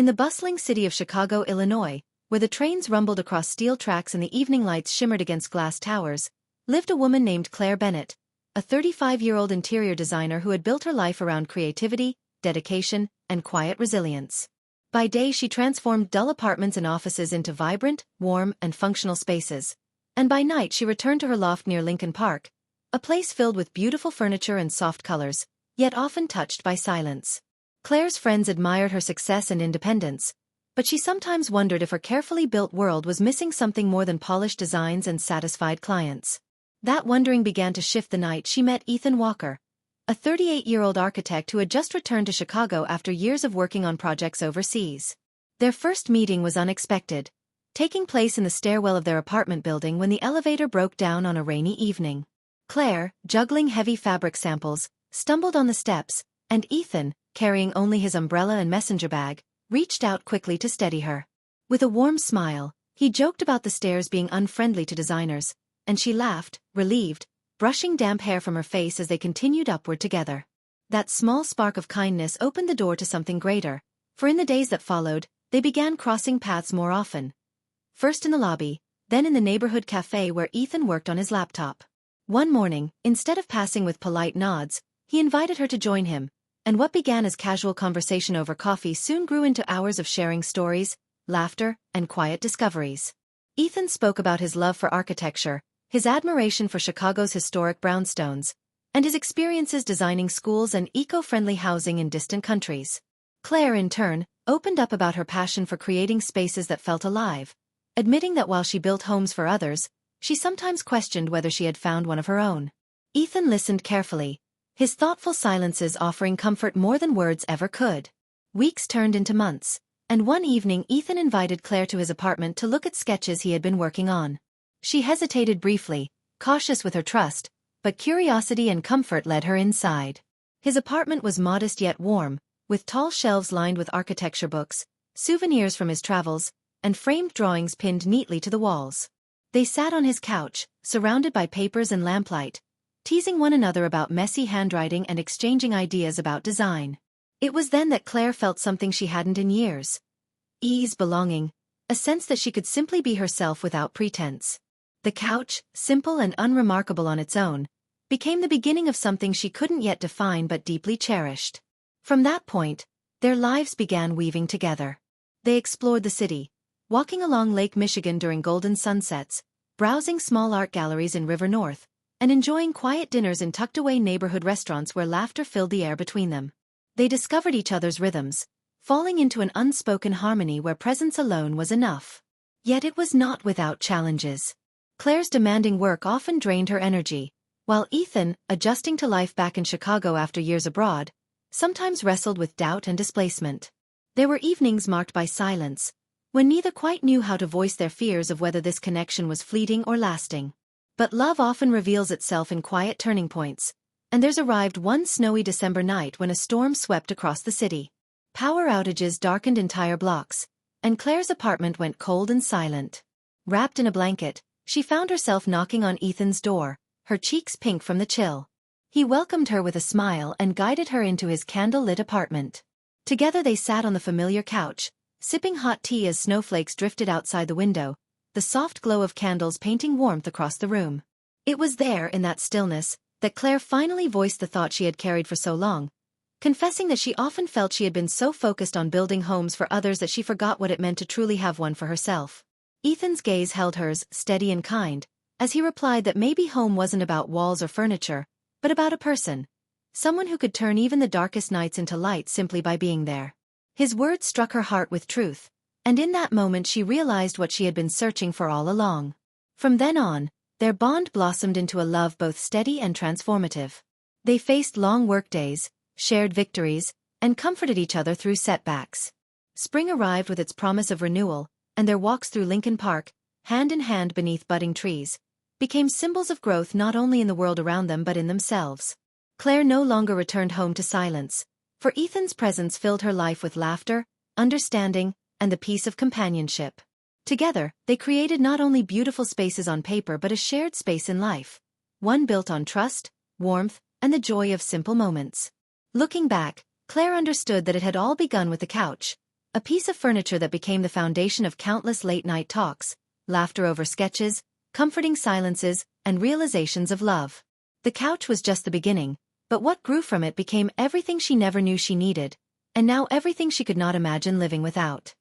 In the bustling city of Chicago, Illinois, where the trains rumbled across steel tracks and the evening lights shimmered against glass towers, lived a woman named Claire Bennett, a 35-year-old interior designer who had built her life around creativity, dedication, and quiet resilience. By day she transformed dull apartments and offices into vibrant, warm, and functional spaces. And by night she returned to her loft near Lincoln Park, a place filled with beautiful furniture and soft colors, yet often touched by silence. Claire's friends admired her success and independence, but she sometimes wondered if her carefully built world was missing something more than polished designs and satisfied clients. That wondering began to shift the night she met Ethan Walker, a 38-year-old architect who had just returned to Chicago after years of working on projects overseas. Their first meeting was unexpected, taking place in the stairwell of their apartment building when the elevator broke down on a rainy evening. Claire, juggling heavy fabric samples, stumbled on the steps, and Ethan, carrying only his umbrella and messenger bag, reached out quickly to steady her. With a warm smile, he joked about the stairs being unfriendly to designers, and she laughed, relieved, brushing damp hair from her face as they continued upward together. That small spark of kindness opened the door to something greater, for in the days that followed, they began crossing paths more often. First in the lobby, then in the neighborhood cafe where Ethan worked on his laptop. One morning, instead of passing with polite nods, he invited her to join him, and what began as casual conversation over coffee soon grew into hours of sharing stories, laughter, and quiet discoveries. Ethan spoke about his love for architecture, his admiration for Chicago's historic brownstones, and his experiences designing schools and eco-friendly housing in distant countries. Claire, in turn, opened up about her passion for creating spaces that felt alive, admitting that while she built homes for others, she sometimes questioned whether she had found one of her own. Ethan listened carefully, his thoughtful silences offering comfort more than words ever could. Weeks turned into months, and one evening Ethan invited Claire to his apartment to look at sketches he had been working on. She hesitated briefly, cautious with her trust, but curiosity and comfort led her inside. His apartment was modest yet warm, with tall shelves lined with architecture books, souvenirs from his travels, and framed drawings pinned neatly to the walls. They sat on his couch, surrounded by papers and lamplight, teasing one another about messy handwriting and exchanging ideas about design. It was then that Claire felt something she hadn't in years. Ease, belonging, a sense that she could simply be herself without pretense. The couch, simple and unremarkable on its own, became the beginning of something she couldn't yet define but deeply cherished. From that point, their lives began weaving together. They explored the city, walking along Lake Michigan during golden sunsets, browsing small art galleries in River North, and enjoying quiet dinners in tucked-away neighborhood restaurants where laughter filled the air between them. They discovered each other's rhythms, falling into an unspoken harmony where presence alone was enough. Yet it was not without challenges. Claire's demanding work often drained her energy, while Ethan, adjusting to life back in Chicago after years abroad, sometimes wrestled with doubt and displacement. There were evenings marked by silence, when neither quite knew how to voice their fears of whether this connection was fleeting or lasting. But love often reveals itself in quiet turning points, and theirs arrived one snowy December night when a storm swept across the city. Power outages darkened entire blocks, and Claire's apartment went cold and silent. Wrapped in a blanket, she found herself knocking on Ethan's door, her cheeks pink from the chill. He welcomed her with a smile and guided her into his candle-lit apartment. Together they sat on the familiar couch, sipping hot tea as snowflakes drifted outside the window, the soft glow of candles painting warmth across the room. It was there, in that stillness, that Claire finally voiced the thought she had carried for so long, confessing that she often felt she had been so focused on building homes for others that she forgot what it meant to truly have one for herself. Ethan's gaze held hers, steady and kind, as he replied that maybe home wasn't about walls or furniture, but about a person. Someone who could turn even the darkest nights into light simply by being there. His words struck her heart with truth, and in that moment she realized what she had been searching for all along. From then on, their bond blossomed into a love both steady and transformative. They faced long workdays, shared victories, and comforted each other through setbacks. Spring arrived with its promise of renewal, and their walks through Lincoln Park, hand in hand beneath budding trees, became symbols of growth not only in the world around them but in themselves. Claire no longer returned home to silence, for Ethan's presence filled her life with laughter, understanding, and the peace of companionship. Together, they created not only beautiful spaces on paper but a shared space in life, one built on trust, warmth, and the joy of simple moments. Looking back, Claire understood that it had all begun with the couch, a piece of furniture that became the foundation of countless late-night talks, laughter over sketches, comforting silences, and realizations of love. The couch was just the beginning, but what grew from it became everything she never knew she needed, and now everything she could not imagine living without.